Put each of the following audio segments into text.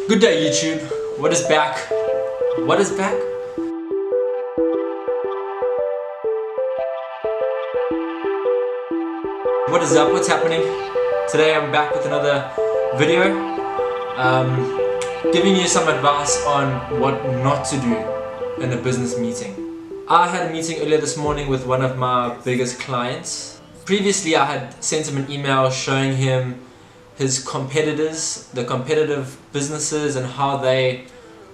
Good day, YouTube. What is back? What is back? What is up? What's happening? Today I'm back with another video, giving you some advice on what not to do in a business meeting. I had a meeting earlier this morning with one of my biggest clients. Previously I had sent him an email showing him his competitors, the competitive businesses, and how they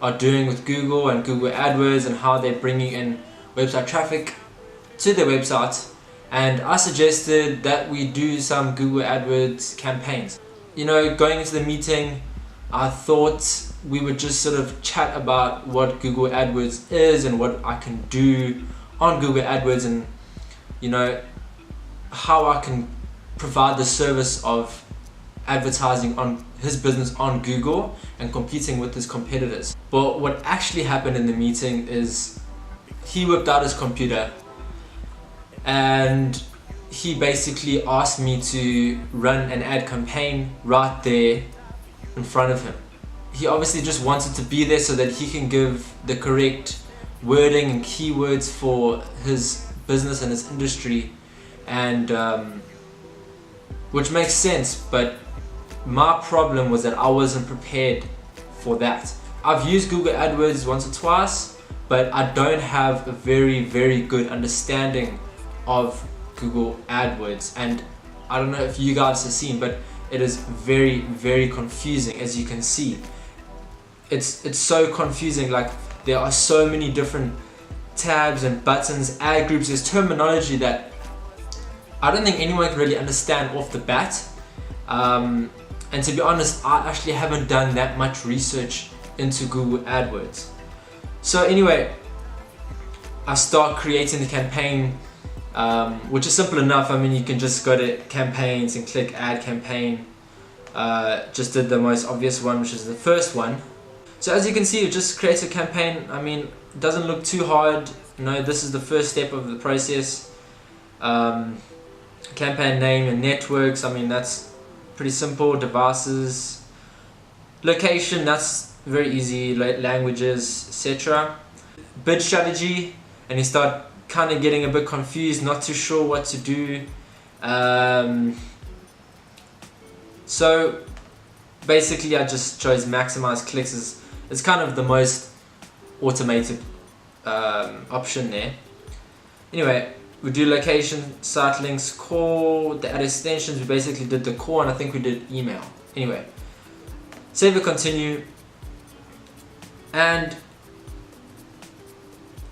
are doing with Google and Google Adwords and how they're bringing in website traffic to their website. And I suggested that we do some Google Adwords campaigns. You know, going into the meeting, I thought we would just sort of chat about what Google Adwords is and what I can do on Google Adwords, and you know, how I can provide the service of advertising on his business on Google and competing with his competitors. But what actually happened in the meeting is he whipped out his computer and he basically asked me to run an ad campaign right there in front of him. He obviously just wanted to be there so that he can give the correct wording and keywords for his business and his industry, and which makes sense, but my problem was that I wasn't prepared for that. I've used Google Adwords once or twice, but I don't have a very good understanding of Google Adwords, and I don't know if you guys have seen, but it is very confusing. As you can see, it's so confusing. Like, there are so many different tabs and buttons, ad groups. There's terminology that I don't think anyone can really understand off the bat. And to be honest, I actually haven't done that much research into Google AdWords. So anyway, I start creating the campaign, which is simple enough. I mean, you can just go to campaigns and click add campaign. Just did the most obvious one, which is the first one. So as you can see, it just creates a campaign. I mean, it doesn't look too hard. You know, this is the first step of the process. Campaign name and networks, I mean, that's pretty simple. Devices, location, that's very easy. Languages, etc. Bid strategy, and you start kind of getting a bit confused, not too sure what to do. So basically I just chose maximize clicks. It's kind of the most automated option there. Anyway, we do location, site links, core, the ad extensions. We basically did the core, and I think we did email. Anyway, save and continue. And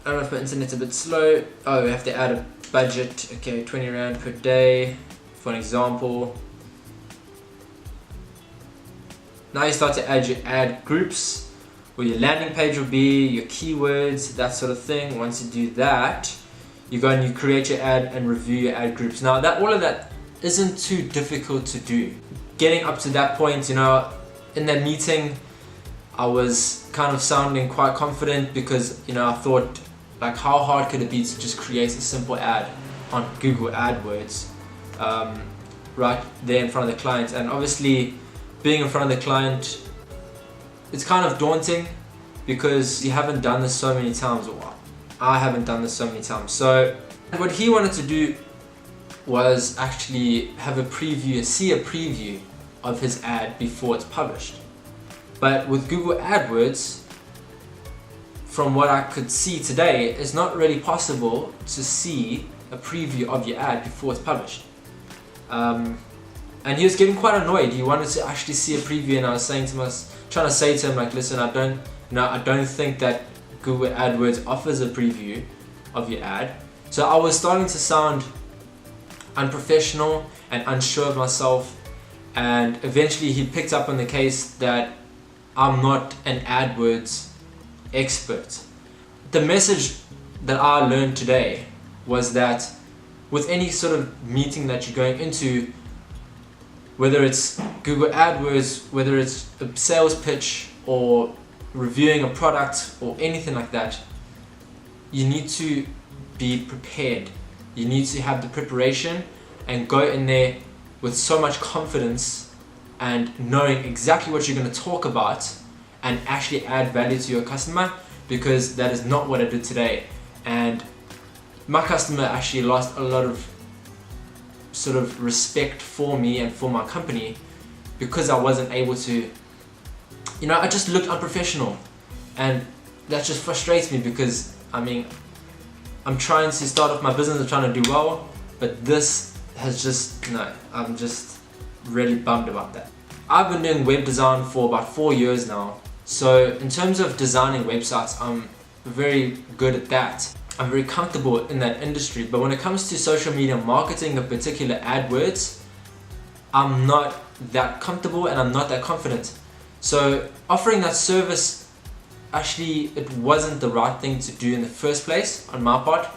I don't know if my internet's a bit slow. Oh, we have to add a budget. Okay, 20 Rand per day for an example. Now you start to add your ad groups, where your landing page will be, your keywords, that sort of thing. Once you do that, you go and you create your ad and review your ad groups. Now, that all of that isn't too difficult to do. Getting up to that point, you know, in that meeting, I was kind of sounding quite confident because, you know, I thought, like, how hard could it be to just create a simple ad on Google AdWords right there in front of the client? And obviously, being in front of the client, it's kind of daunting because you haven't done this so many times. I haven't done this so many times. So what he wanted to do was actually have a preview, see a preview of his ad before it's published. But with Google AdWords, from what I could see today, it's not really possible to see a preview of your ad before it's published. And he was getting quite annoyed. He wanted to actually see a preview, and I was saying to him, trying to say to him, like, listen, I don't think that Google AdWords offers a preview of your ad. So I was starting to sound unprofessional and unsure of myself, and eventually he picked up on the case that I'm not an AdWords expert. The message that I learned today was that with any sort of meeting that you're going into, whether it's Google AdWords, whether it's a sales pitch or reviewing a product or anything like that, you need to be prepared. You need to have the preparation and go in there with so much confidence and knowing exactly what you're going to talk about and actually add value to your customer, because that is not what I did today. And my customer actually lost a lot of sort of respect for me and for my company because I wasn't able to, I just looked unprofessional, and that just frustrates me because I'm trying to start off my business, I'm trying to do well, but this has just, I'm just really bummed about that. I've been doing web design for about 4 years now, so in terms of designing websites, I'm very good at that. I'm very comfortable in that industry, but when it comes to social media marketing, in particular AdWords, I'm not that comfortable and I'm not that confident. So offering that service, actually it wasn't the right thing to do in the first place on my part,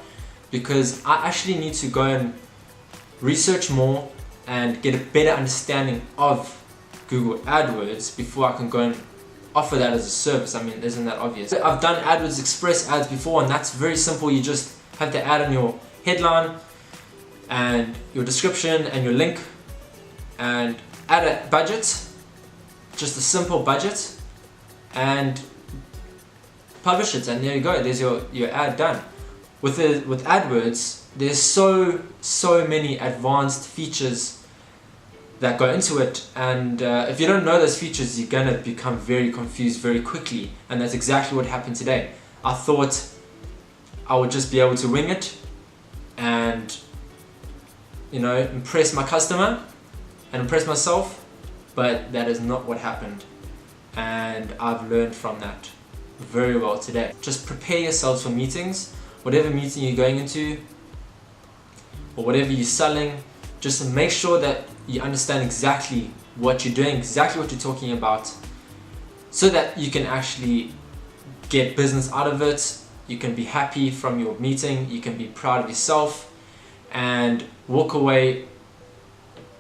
because I actually need to go and research more and get a better understanding of Google AdWords before I can go and offer that as a service. Isn't that obvious? I've done AdWords Express ads before, and that's very simple. You just have to add in your headline and your description and your link and add a budget, just a simple budget, and publish it, and there you go, there's your ad done. With AdWords, there's so many advanced features that go into it, and if you don't know those features, you're gonna become very confused very quickly, and that's exactly what happened today. I thought I would just be able to wing it and impress my customer and impress myself, but that is not what happened, and I've learned from that very well today. Just prepare yourselves for meetings, whatever meeting you're going into or whatever you're selling. Just make sure that you understand exactly what you're doing, exactly what you're talking about, so that you can actually get business out of it. You can be happy from your meeting, you can be proud of yourself, and walk away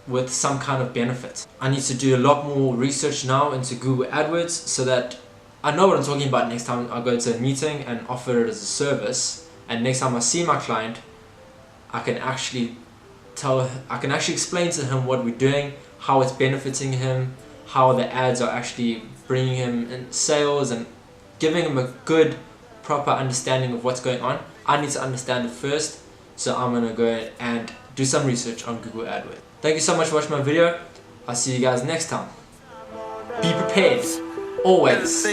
with some kind of benefit. I need to do a lot more research now into Google AdWords so that I know what I'm talking about next time I go to a meeting and offer it as a service, and next time I see my client, I can actually explain to him what we're doing, how it's benefiting him, how the ads are actually bringing him in sales, and giving him a good, proper understanding of what's going on. I need to understand it first, so I'm gonna go and do some research on Google AdWords. Thank you so much for watching my video. I'll see you guys next time. Be prepared, always.